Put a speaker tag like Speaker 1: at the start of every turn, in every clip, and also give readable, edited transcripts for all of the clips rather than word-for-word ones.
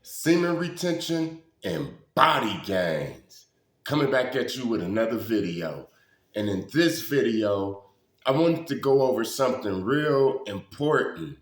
Speaker 1: semen retention, and body gains. Coming back at you with another video. And in this video, I wanted to go over something real important.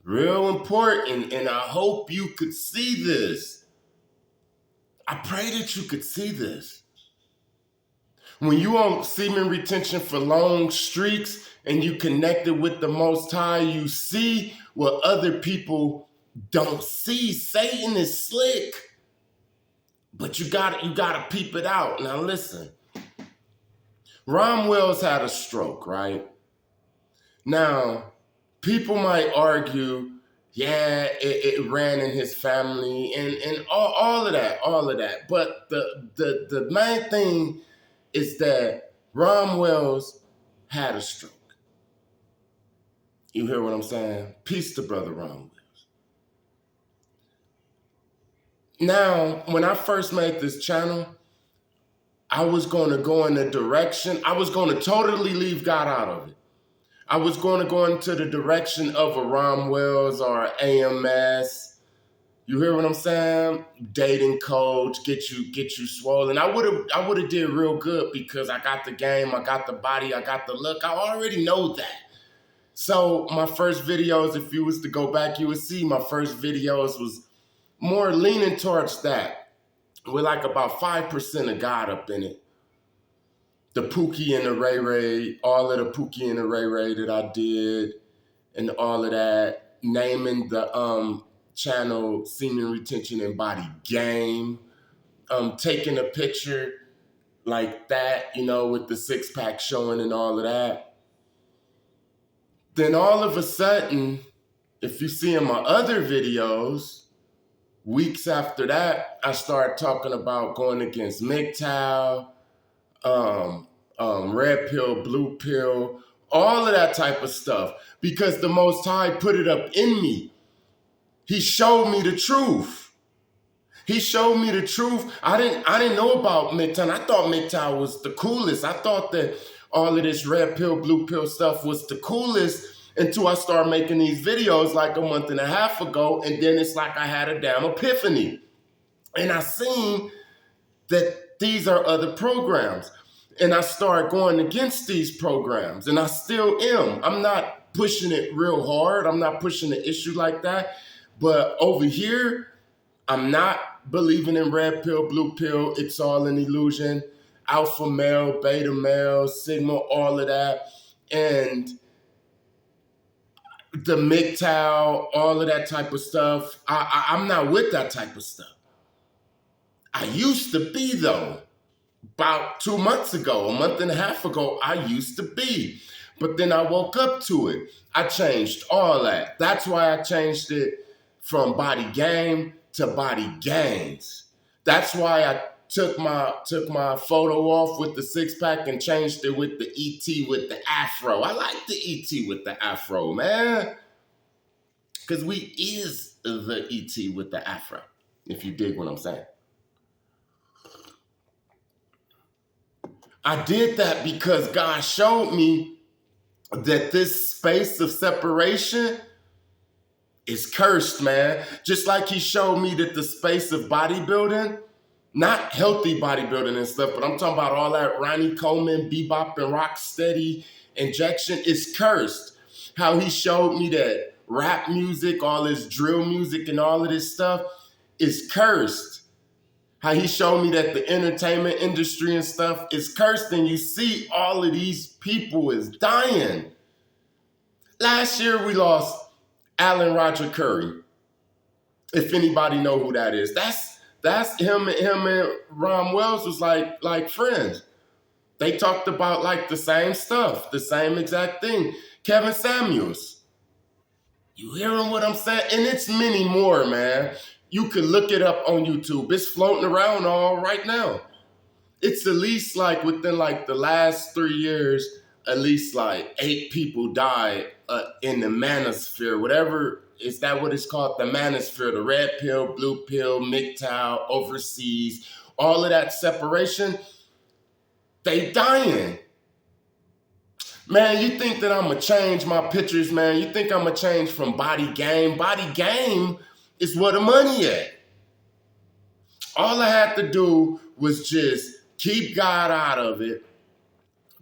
Speaker 1: Real important, and I hope you could see this. I pray that you could see this. When you on semen retention for long streaks and you connected with the Most High, you see what other people don't see. Satan is slick, but you gotta peep it out. Now listen, Ron Wells had a stroke, right? Now, people might argue, yeah, it ran in his family and all of that. But the main thing is that Ron Wells had a stroke. You hear what I'm saying? Peace to Brother Ron Wells. Now, when I first made this channel, I was going to go in a direction. I was going to totally leave God out of it. I was going to go into the direction of a Ron Wells or AMS. You hear what I'm saying? Dating coach, get you swollen. I would have did real good because I got the game, I got the body, I got the look. I already know that. So my first videos, if you was to go back, you would see my first videos was more leaning towards that, with like about 5% of God up in it. The Pookie and the Ray Ray, all of the Pookie and the Ray Ray that I did, and all of that, naming the channel Semen Retention and Body Game, taking a picture like that, you know, with the six-pack showing and all of that. Then all of a sudden, if you see in my other videos, weeks after that, I started talking about going against MGTOW, red pill, blue pill, all of that type of stuff, because the Most High put it up in me. He showed me the truth. He showed me the truth. I didn't know about MGTOW. I thought MGTOW was the coolest. I thought that all of this red pill, blue pill stuff was the coolest until I started making these videos like a month and a half ago, and then it's like I had a damn epiphany. And I seen that these are other programs. And I started going against these programs, and I still am. I'm not pushing it real hard. I'm not pushing the issue like that. But over here, I'm not believing in red pill, blue pill. It's all an illusion. Alpha male, beta male, sigma, all of that. And the MGTOW, all of that type of stuff. I'm not with that type of stuff. I used to be, though. About 2 months ago, a month and a half ago, I used to be. But then I woke up to it. I changed all that. That's why I changed it from body game to body gains. That's why I took my photo off with the six-pack and changed it with the ET with the afro. I like the ET with the afro, man. Because we is the ET with the afro, if you dig what I'm saying. I did that because God showed me that this space of separation is cursed, man. Just like he showed me that the space of bodybuilding, not healthy bodybuilding and stuff, but I'm talking about all that Ronnie Coleman, bebop and rock steady injection is cursed. How he showed me that rap music, all this drill music and all of this stuff is cursed. How he showed me that the entertainment industry and stuff is cursed, and you see all of these people is dying. Last year we lost Rodger Currie. If anybody know who that is, that's him and Ron Wells was like friends. They talked about like the same stuff, the same exact thing. Kevin Samuels. You hearing what I'm saying? And it's many more, man. You can look it up on YouTube. It's floating around all right now. It's at least like within like the last 3 years, at least like 8 people died in the Manosphere. Whatever, is that what it's called? The Manosphere, the red pill, blue pill, MGTOW, overseas, all of that separation, they dying. Man, you think that I'm going to change my pictures, man? You think I'm going to change from body game? Body game It's where the money at. All I had to do was just keep God out of it.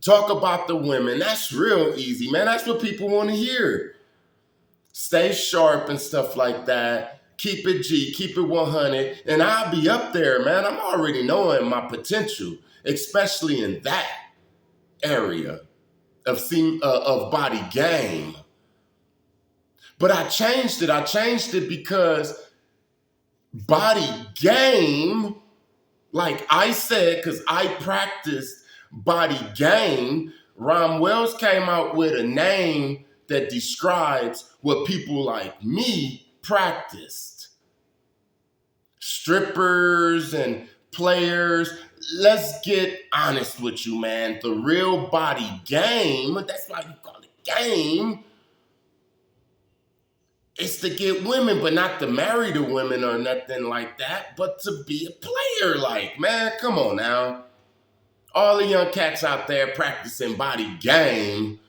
Speaker 1: Talk about the women. That's real easy, man. That's what people want to hear. Stay sharp and stuff like that. Keep it G, keep it 100, and I'll be up there, man. I'm already knowing my potential, especially in that area of body game. But I changed it. I changed it because body game, like I said, because I practiced body game, Ron Wells came out with a name that describes what people like me practiced. Strippers and players. Let's get honest with you, man. The real body game, that's why you call it game, is to get women, but not to marry the women or nothing like that, but to be a player. Like, man, come on now. All the young cats out there practicing body game,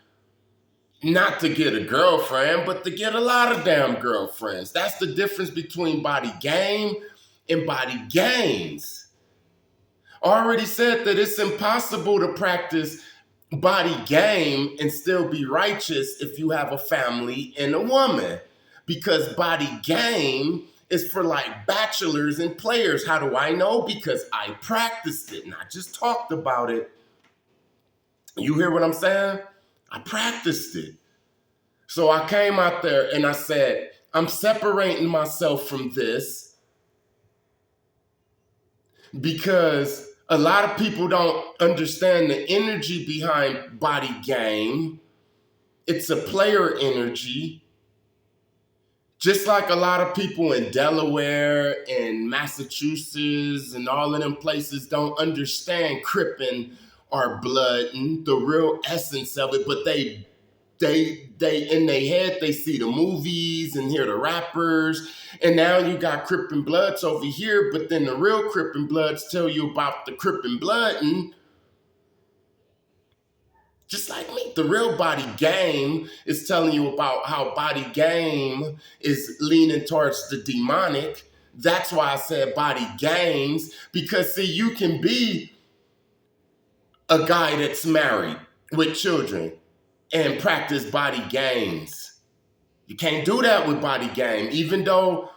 Speaker 1: not to get a girlfriend, but to get a lot of damn girlfriends. That's the difference between body game and body games. I already said that it's impossible to practice body game and still be righteous if you have a family and a woman. Because body game is for like bachelors and players. How do I know? Because I practiced it and I just talked about it. You hear what I'm saying? I practiced it. So I came out there and I said, I'm separating myself from this because a lot of people don't understand the energy behind body game. It's a player energy. Just like a lot of people in Delaware and Massachusetts and all of them places don't understand crippin' or bloodin', the real essence of it, but they in their head, they see the movies and hear the rappers, and now you got Crippin' Bloods over here, but then the real Crippin' Bloods tell you about the Crippin' Bloodin'. Just like me, the real body game is telling you about how body game is leaning towards the demonic. That's why I said body games, because see, you can be a guy that's married with children and practice body games. You can't do that with body game, even though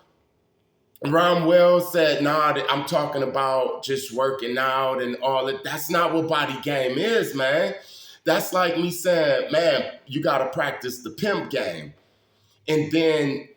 Speaker 1: Ron Wells said, nah, I'm talking about just working out and all that. That's not what body game is, man. That's like me saying, man, you got to practice the pimp game. And then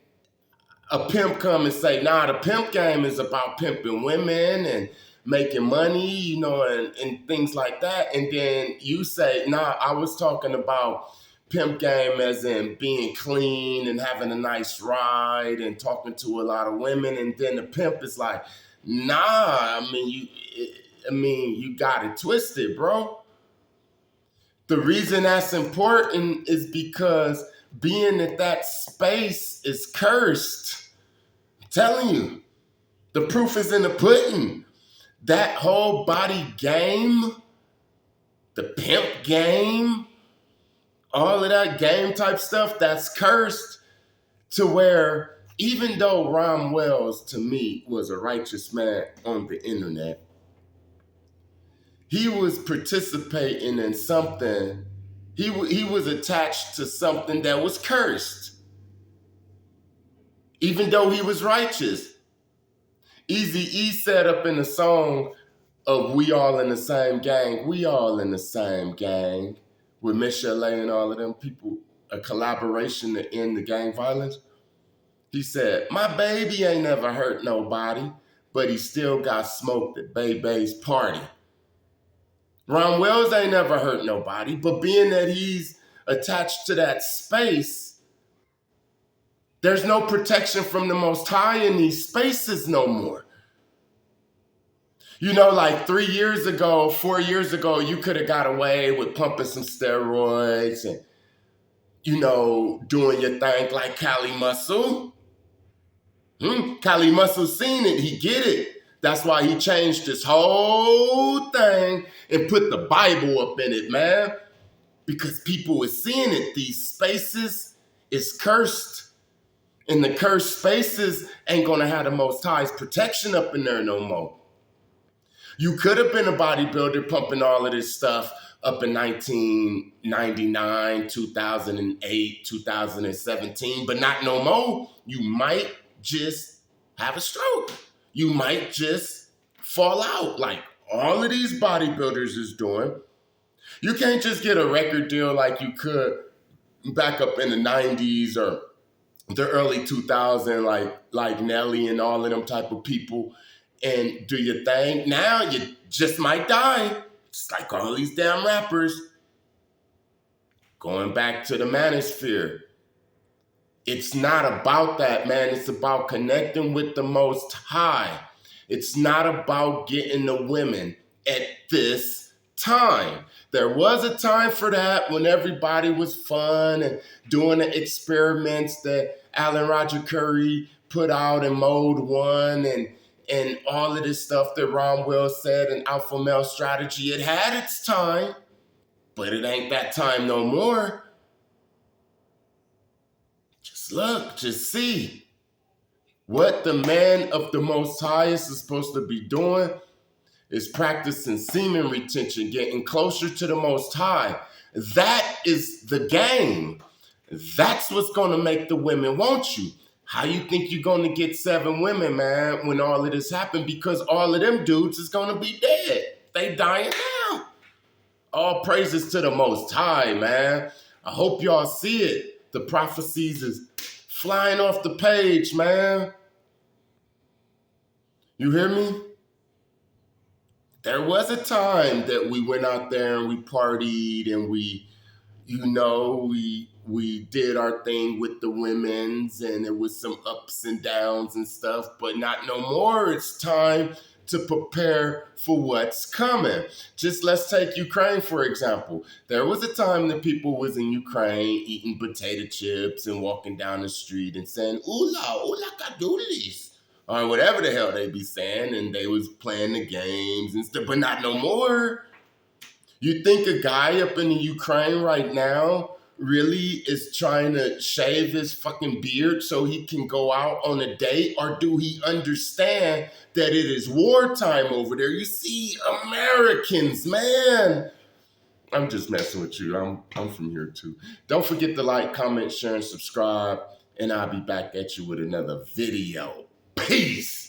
Speaker 1: a pimp come and say, nah, the pimp game is about pimping women and making money, you know, and things like that. And then you say, nah, I was talking about pimp game as in being clean and having a nice ride and talking to a lot of women. And then the pimp is like, nah, I mean, you got it twisted, bro. The reason that's important is because being at that space is cursed. I'm telling you, the proof is in the pudding. That whole body game, the pimp game, all of that game type stuff, that's cursed to where even though Ron Wells, to me, was a righteous man on the internet, he was participating in something. He was attached to something that was cursed, even though he was righteous. Eazy-E said up in the song of "We All in the Same Gang," we all in the same gang, with Michelle and all of them people, a collaboration to end the gang violence. He said, my baby ain't never hurt nobody, but he still got smoked at Bebe's party. Ron Wells ain't never hurt nobody, but being that he's attached to that space, there's no protection from the Most High in these spaces no more. You know, like 3 years ago, 4 years ago, you could have got away with pumping some steroids and, you know, doing your thing like Cali Muscle. Cali Muscle seen it, he get it. That's why he changed his whole thing and put the Bible up in it, man. Because people are seeing it. These spaces is cursed. And the cursed spaces ain't gonna have the Most High's protection up in there no more. You could have been a bodybuilder pumping all of this stuff up in 1999, 2008, 2017, but not no more. You might just have a stroke. You might just fall out like all of these bodybuilders is doing. You can't just get a record deal like you could back up in the 90s or the early 2000s, like Nelly and all of them type of people, and do your thing. Now you just might die. Just like all these damn rappers. Going back to the Manosphere. It's not about that, man. It's about connecting with the Most High. It's not about getting the women at this time. There was a time for that when everybody was fun and doing the experiments that Rodger Currie put out in Mode 1 and all of this stuff that Ron Wells said in Alpha Male Strategy. It had its time, but it ain't that time no more. Just look, just see. What the man of the Most Highest is supposed to be doing is practicing semen retention, getting closer to the Most High. That is the game. That's what's going to make the women want you. How you think you're going to get 7 women, man, when all of this happened? Because all of them dudes is going to be dead. They dying now. All praises to the Most High, man. I hope y'all see it. The prophecies is flying off the page, man. You hear me? There was a time that we went out there and we partied and we did our thing with the women's, and there was some ups and downs and stuff, but not no more. It's time to prepare for what's coming. Just let's take Ukraine, for example. There was a time that people was in Ukraine eating potato chips and walking down the street and saying, "Ula kadulis," or whatever the hell they be saying, and they was playing the games and stuff, but not no more. You think a guy up in the Ukraine right now really is trying to shave his fucking beard so he can go out on a date? Or do he understand that it is wartime over there? You see, Americans, man. I'm just messing with you. I'm from here too. Don't forget to like, comment, share, and subscribe. And I'll be back at you with another video. Peace.